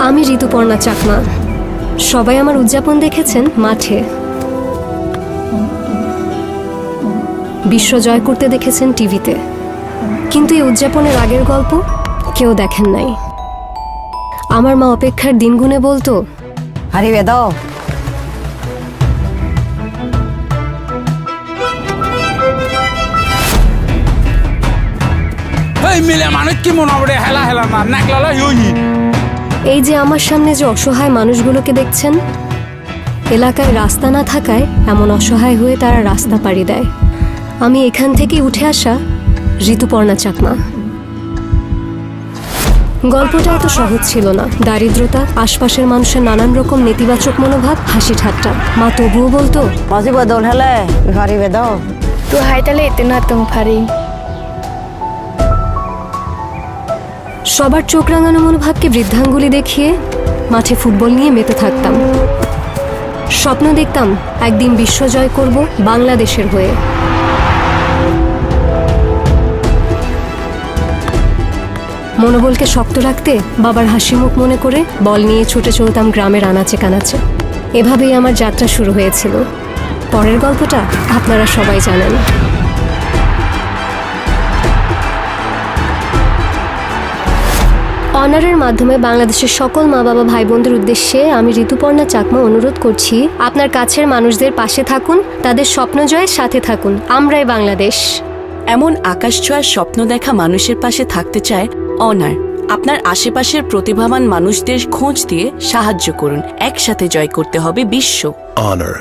আমি ঋতুপর্ণা চাকমা। সবাই আমার উদযাপন দেখেছেন মাঠে, বিশ্ব জয় করতে দেখেছেন টিভিতে, কিন্তু এই উদযাপনের আগের গল্প কেউ দেখেন নাই। আমার মা অপেক্ষার দিন গুনে বলতো, হারি বেদ মিলে মানুষ কি মনে হবে হেলা হেলা না নাকলালা হিউহি। এই যে আমার সামনে যে অসহায় মানুষগুলোকে দেখছেন, এলাকায় রাস্তা না থাকায় এমন অসহায় হয়ে তারা রাস্তা পাড়ি দেয়। আমি এখান থেকেই উঠে আসা ঋতুপর্ণা চাকমা। গল্পটা এত সহজ ছিল না। দারিদ্রতা, আশপাশের মানুষের নানান রকম নেতিবাচক মনোভাব, হাসি ঠাট্টা। মা তবুও বলতো, মজি বদল হলে হারি বেদ Tu hai tale itna tum phari. সবার চোখ রাঙানো মনোভাবকে বৃদ্ধাঙ্গুলি দেখিয়ে মাঠে ফুটবল নিয়ে মেতে থাকতাম। স্বপ্ন দেখতাম একদিন বিশ্বজয় করব বাংলাদেশের হয়ে। মনোবলকে শক্ত রাখতে বাবার হাসি মুখ মনে করে বল নিয়ে ছুটে চলতাম গ্রামের আনাচে কানাচে। এভাবেই আমার যাত্রা শুরু হয়েছিল। পরের গল্পটা আপনারা সবাই জানেন। অনারের মাধ্যমে বাংলাদেশের সকল মা বাবা ভাই বোনদের উদ্দেশ্যে আমি ঋতুপর্ণা চাকমা অনুরোধ করছি, আপনার কাছের মানুষদের পাশে থাকুন, তাদের স্বপ্ন জয়ের সাথে থাকুন। আমরাই বাংলাদেশ। এমন আকাশ ছোঁয়ার স্বপ্ন দেখা মানুষের পাশে থাকতে চায় অনার। আপনার আশেপাশের প্রতিভাবান মানুষদের খোঁজ দিয়ে সাহায্য করুন। একসাথে জয় করতে হবে বিশ্ব। Honor.